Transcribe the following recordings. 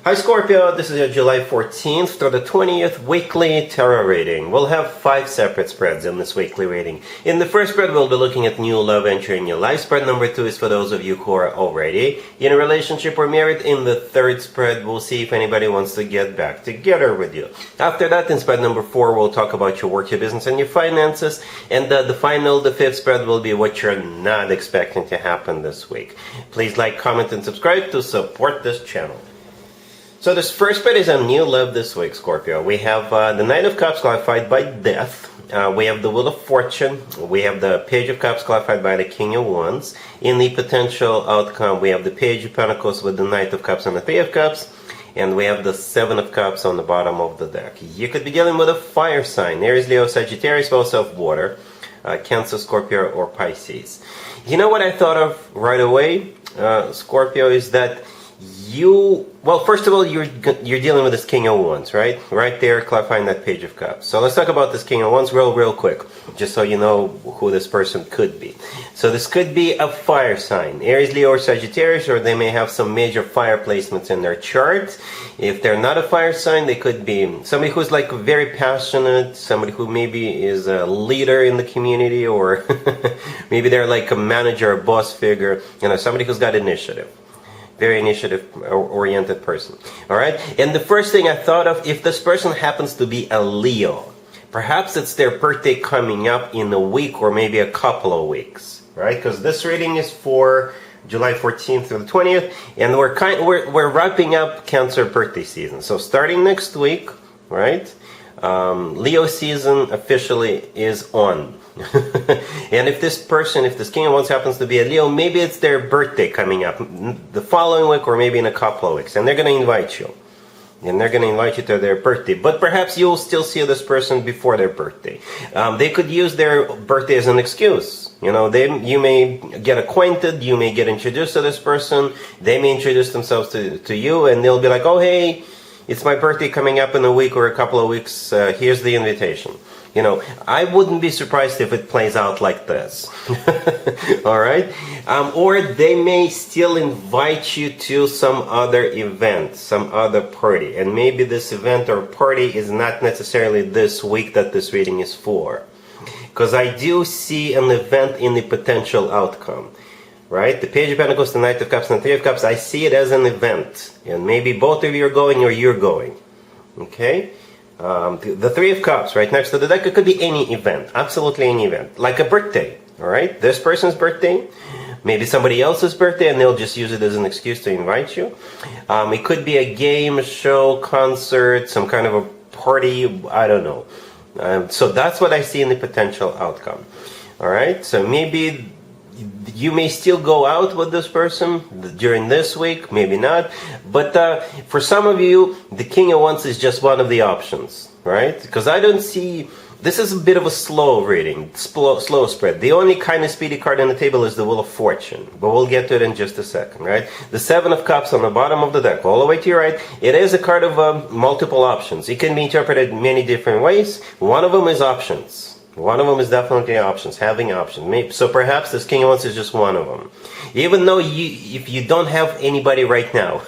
Hi Scorpio, this is your July 14th to the 20th weekly tarot reading. We'll have 5 separate spreads in this weekly reading. In the first spread, we'll be looking at new love entering your life. Spread number 2 is for those of you who are already in a relationship or married. In the third spread, we'll see if anybody wants to get back together with you. After that, in spread number 4, we'll talk about your work, your business, and your finances. And the fifth spread will be what you're not expecting to happen this week. Please like, comment, and subscribe to support this channel. So this first spread is on new love this week, Scorpio. We have the Knight of Cups clarified by Death. We have the Wheel of Fortune. We have the Page of Cups clarified by the King of Wands. In the potential outcome, we have the Page of Pentacles with the Knight of Cups and the Three of Cups. And we have the Seven of Cups on the bottom of the deck. You could be dealing with a fire sign. Aries, Leo, Sagittarius, also of water. Cancer, Scorpio, or Pisces. You know what I thought of right away, Scorpio, is that well, first of all, you're dealing with this King of Wands, right? Right there, clarifying that Page of Cups. So let's talk about this King of Wands real quick, just so you know who this person could be. So this could be a fire sign, Aries, Leo, or Sagittarius, or they may have some major fire placements in their chart. If they're not a fire sign, they could be somebody who's like very passionate, somebody who maybe is a leader in the community, or maybe they're like a manager or boss figure, somebody who's got initiative. Very initiative-oriented person. All right? And the first thing I thought of, if this person happens to be a Leo, perhaps it's their birthday coming up in a week or maybe a couple of weeks, right? Because this reading is for July 14th through the 20th, and we're wrapping up Cancer birthday season. So starting next week, right? Leo season officially is on. And if this King of Wands happens to be a Leo, maybe it's their birthday coming up the following week or maybe in a couple of weeks, and they're going to invite you. And they're going to invite you to their birthday. But perhaps you'll still see this person before their birthday. They could use their birthday as an excuse. You may get acquainted, you may get introduced to this person, they may introduce themselves to you, and they'll be like, oh, hey, it's my birthday coming up in a week or a couple of weeks, here's the invitation. I wouldn't be surprised if it plays out like this. All right? Or they may still invite you to some other event, some other party. And maybe this event or party is not necessarily this week that this reading is for. Because I do see an event in the potential outcome. Right? The Page of Pentacles, the Knight of Cups, and the Three of Cups, I see it as an event. And maybe both of you are going or you're going. Okay? The Three of Cups right next to the deck, it could be any event, absolutely any event, like a birthday, all right? This person's birthday, maybe somebody else's birthday, and they'll just use it as an excuse to invite you. It could be a game, show, concert, some kind of a party, I don't know. So that's what I see in the potential outcome, all right? So maybe you may still go out with this person during this week, maybe not. But for some of you, the King of Wands is just one of the options, right? Because I don't see... This is a bit of a slow reading, slow spread. The only kind of speedy card on the table is the Wheel of Fortune. But we'll get to it in just a second, right? The Seven of Cups on the bottom of the deck, all the way to your right. It is a card of multiple options. It can be interpreted many different ways. One of them is options. One of them is definitely options, having options. So perhaps this King of Wands is just one of them. Even though if you don't have anybody right now,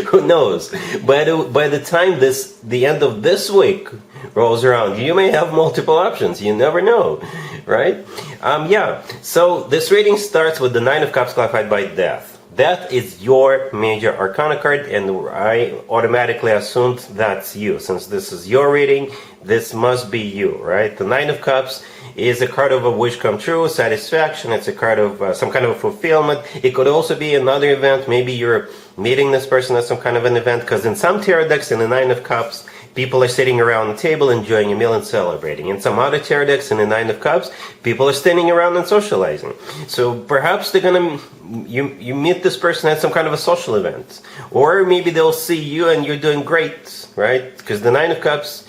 who knows? By the time the end of this week rolls around, you may have multiple options. You never know, right? Yeah. So this reading starts with the Nine of Cups clarified by Death. Death is your major arcana card, and I automatically assumed that's you. Since this is your reading, this must be you, right? The Nine of Cups is a card of a wish come true, satisfaction. It's a card of some kind of a fulfillment. It could also be another event. Maybe you're meeting this person at some kind of an event, because in some tarot decks, in the Nine of Cups, people are sitting around the table enjoying a meal and celebrating. In some other tarot decks, in the Nine of Cups, people are standing around and socializing. So perhaps they're gonna you meet this person at some kind of a social event, or maybe they'll see you and you're doing great, right? Because the Nine of Cups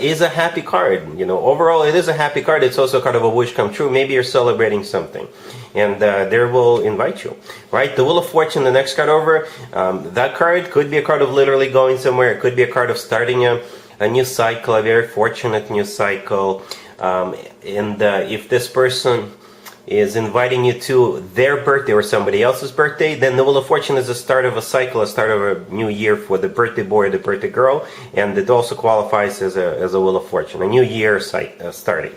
is a happy card. Overall, it is a happy card. It's also a card of a wish come true. Maybe you're celebrating something, and they will invite you, right? The Wheel of Fortune, the next card over, that card could be a card of literally going somewhere. It could be a card of starting a new cycle, a very fortunate new cycle. And if this person is inviting you to their birthday or somebody else's birthday, then the Wheel of Fortune is the start of a cycle, a start of a new year for the birthday boy or the birthday girl, and it also qualifies as a Wheel of Fortune, a new year starting.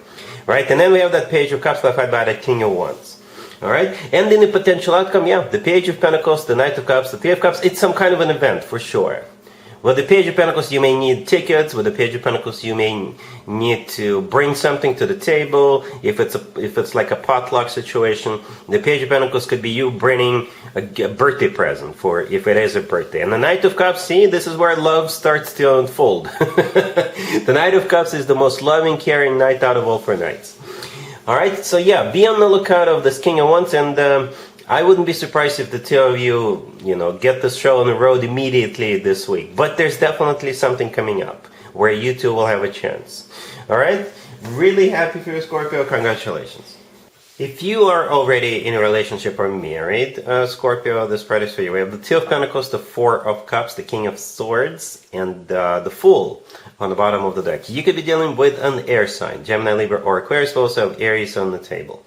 Right? And then we have that Page of Cups clarified by the King of Wands. Alright? And in the potential outcome, yeah, the Page of Pentacles, the Knight of Cups, the Three of Cups, it's some kind of an event for sure. With the Page of Pentacles, you may need tickets. With the Page of Pentacles, you may need to bring something to the table. If it's like a potluck situation, the Page of Pentacles could be you bringing a birthday present for if it is a birthday. And the Knight of Cups, see, this is where love starts to unfold. The Knight of Cups is the most loving, caring knight out of all four knights. All right, so yeah, be on the lookout of this King of Wands, and I wouldn't be surprised if the two of you, get this show on the road immediately this week. But there's definitely something coming up where you two will have a chance. All right? Really happy for you, Scorpio. Congratulations. If you are already in a relationship or married, Scorpio, this spread is for you. We have the Two of Pentacles, the Four of Cups, the King of Swords, and the Fool on the bottom of the deck. You could be dealing with an air sign, Gemini, Libra, or Aquarius. We also have Aries on the table.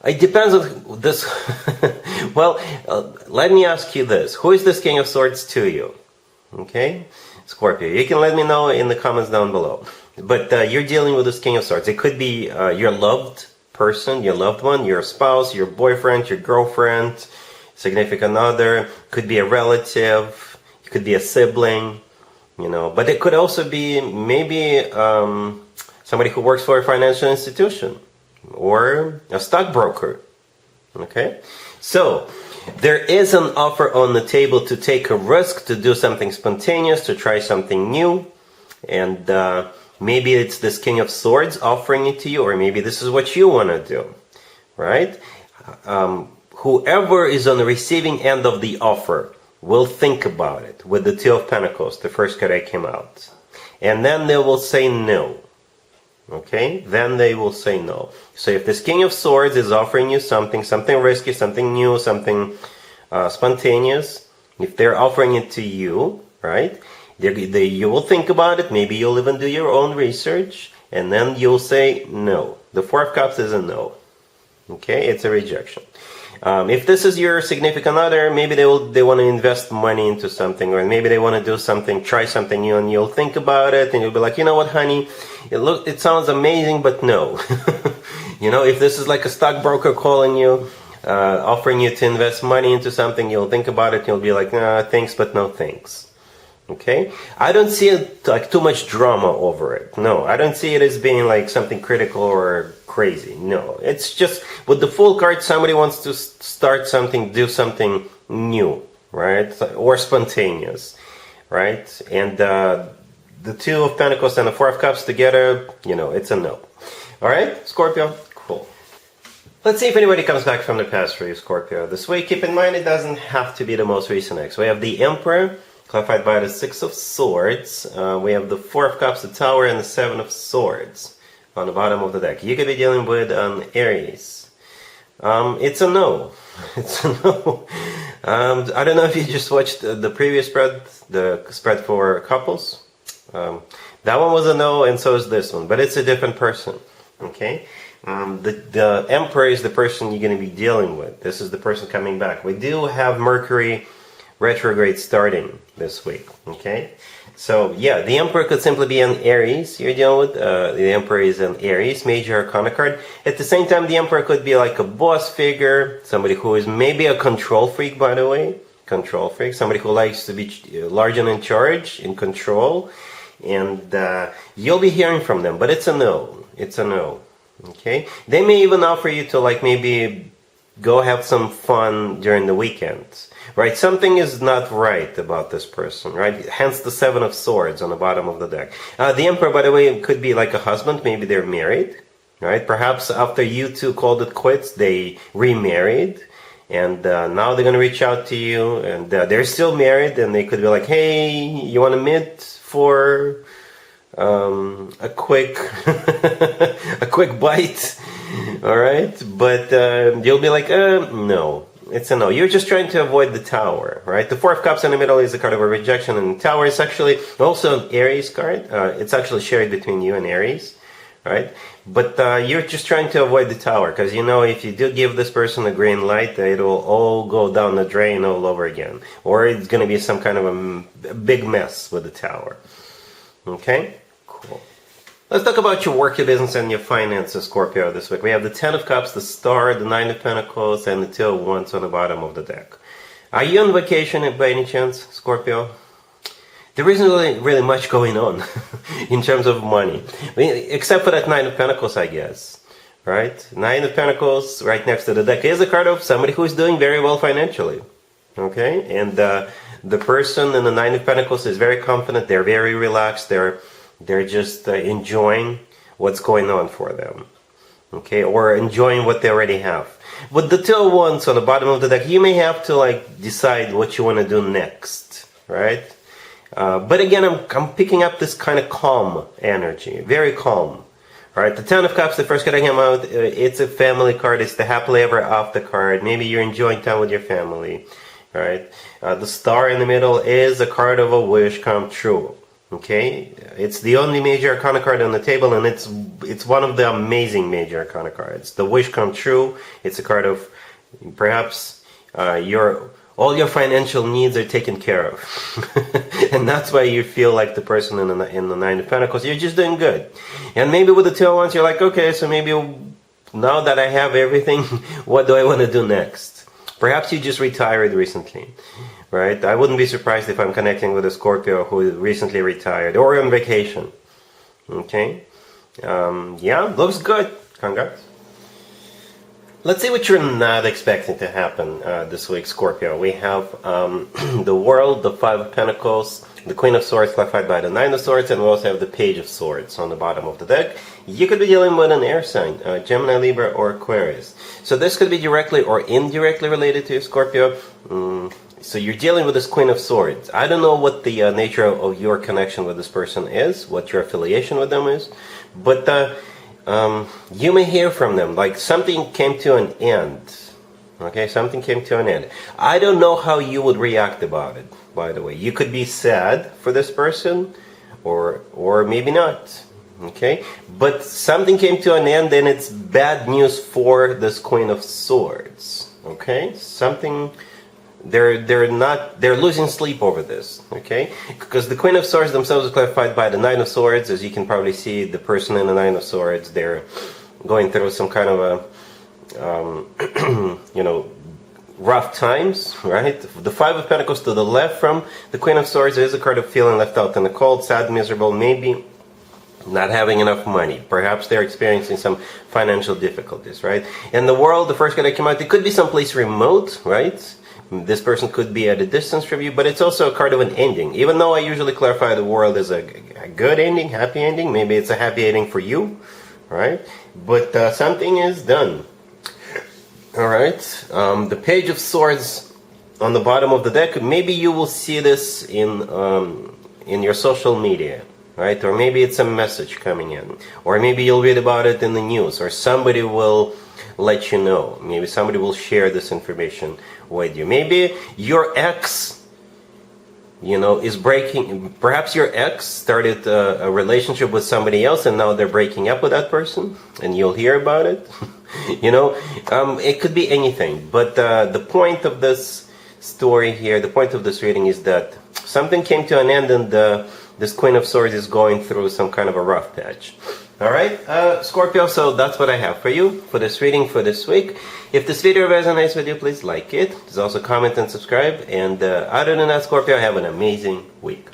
It depends on this. Well, let me ask you this. Who is this King of Swords to you? Okay? Scorpio. You can let me know in the comments down below. But you're dealing with this King of Swords. It could be your loved person, your loved one, your spouse, your boyfriend, your girlfriend, significant other. Could be a relative. It could be a sibling. But it could also be maybe somebody who works for a financial institution. Or a stockbroker. Okay? So, there is an offer on the table to take a risk, to do something spontaneous, to try something new. And maybe it's this King of Swords offering it to you, or maybe this is what you want to do. Right? Whoever is on the receiving end of the offer will think about it with the Two of Pentacles, the first card that came out. And then they will say no. Okay, then they will say no. So if this King of Swords is offering you something risky, something new, something spontaneous, if they're offering it to you, right, you will think about it, maybe you'll even do your own research, and then you'll say no. The Four of Cups is a no. Okay, it's a rejection. If this is your significant other, maybe they want to invest money into something, or maybe they want to do something, try something new, and you'll think about it, and you'll be like, you know what, honey, it sounds amazing, but no. If this is like a stockbroker calling you, offering you to invest money into something, you'll think about it, and you'll be like, thanks, but no thanks. Okay? I don't see it like too much drama over it. No, I don't see it as being like something critical or crazy. No, it's just with the Fool card, somebody wants to start something, do something new, right? Or spontaneous, right? And the Two of Pentacles and the Four of Cups together, it's a no. All right, Scorpio? Cool. Let's see if anybody comes back from the past for you, Scorpio. This way, keep in mind, it doesn't have to be the most recent ex. We have the Emperor, clarified by the Six of Swords. We have the Four of Cups, the Tower, and the Seven of Swords on the bottom of the deck. You could be dealing with an Aries. It's a no. It's a no. I don't know if you just watched the previous spread, the spread for couples. That one was a no, and so is this one. But it's a different person. Okay? The Emperor is the person you're going to be dealing with. This is the person coming back. We do have Mercury retrograde starting this week. Okay? So, yeah, the Emperor could simply be an Aries you're dealing with. The Emperor is an Aries, major arcana card. At the same time, the Emperor could be like a boss figure, somebody who is maybe a control freak, by the way. Control freak, somebody who likes to be large and in charge, in control. And you'll be hearing from them, but it's a no. It's a no. Okay? They may even offer you to like maybe go have some fun during the weekend. Right? Something is not right about this person, right? Hence the Seven of Swords on the bottom of the deck. The Emperor, by the way, could be like a husband. Maybe they're married, right? Perhaps after you two called it quits, they remarried. And now they're going to reach out to you. And they're still married. And they could be like, hey, you want to meet for a quick a quick bite? All right? But you'll be like, no. It's a no. You're just trying to avoid the Tower, right? The Four of Cups in the middle is a card of a rejection, and the Tower is actually also an Aries card. It's actually shared between you and Aries, right? But you're just trying to avoid the tower, because you know if you do give this person a green light, it will all go down the drain all over again, or it's going to be some kind of a big mess with the tower. Okay, cool. Let's talk about your work, your business, and your finances, Scorpio, this week. We have the Ten of Cups, the Star, the Nine of Pentacles, and the Two of Wands on the bottom of the deck. Are you on vacation by any chance, Scorpio? There isn't really much going on in terms of money, except for that Nine of Pentacles, I guess. Right? Nine of Pentacles right next to the deck is a card of somebody who's doing very well financially. Okay? And the person in the Nine of Pentacles is very confident. They're very relaxed. They're just enjoying what's going on for them. Okay? Or enjoying what they already have. With the Two of Wands on the bottom of the deck, you may have to decide what you want to do next. Right? But again, I'm picking up this kind of calm energy, very calm. All right, the Ten of Cups, the first card I came out, it's a family card. It's the happily ever after card. Maybe you're enjoying time with your family. All right, the Star in the middle is a card of a wish come true. Okay, it's the only major arcana card on the table, and it's one of the amazing major arcana cards. The wish come true. It's a card of perhaps all your financial needs are taken care of. And that's why you feel like the person in the Nine of Pentacles. You're just doing good. And maybe with the Two of Wands, you're like, okay, so maybe now that I have everything, what do I want to do next? Perhaps you just retired recently, right? I wouldn't be surprised if I'm connecting with a Scorpio who recently retired or on vacation. Okay? Yeah, looks good. Congrats. Let's see what you're not expecting to happen this week, Scorpio. We have the World, the Five of Pentacles, the Queen of Swords clarified by the Nine of Swords, and we also have the Page of Swords on the bottom of the deck. You could be dealing with an air sign, Gemini, Libra, or Aquarius. So this could be directly or indirectly related to you, Scorpio. So you're dealing with this Queen of Swords. I don't know what the nature of your connection with this person is, what your affiliation with them is, but you may hear from them, like something came to an end. Okay, something came to an end. I don't know how you would react about it, by the way. You could be sad for this person, or maybe not. Okay, but something came to an end, and it's bad news for this Queen of Swords. Okay, something. They're losing sleep over this, okay? Because the Queen of Swords themselves is clarified by the Nine of Swords. As you can probably see, the person in the Nine of Swords, they're going through some kind of a, rough times, right? The Five of Pentacles to the left from the Queen of Swords is a card of feeling left out in the cold, sad, miserable, maybe not having enough money. Perhaps they're experiencing some financial difficulties, right? And the World, the first card that came out, it could be someplace remote, right? This person could be at a distance from you, but it's also a card of an ending. Even though I usually clarify the World as a good ending, happy ending, maybe it's a happy ending for you, right? But something is done. All right. The Page of Swords on the bottom of the deck. Maybe you will see this in your social media, right? Or maybe it's a message coming in, or maybe you'll read about it in the news, or somebody will let you know. Maybe somebody will share this information with you. Maybe your ex, is breaking. Perhaps your ex started a relationship with somebody else, and now they're breaking up with that person, and you'll hear about it. It could be anything. But the point of this story here, the point of this reading is that something came to an end, and this Queen of Swords is going through some kind of a rough patch. Alright, Scorpio, so that's what I have for you for this reading for this week. If this video resonates with you, please like it. Please also comment and subscribe. And other than that, Scorpio, have an amazing week.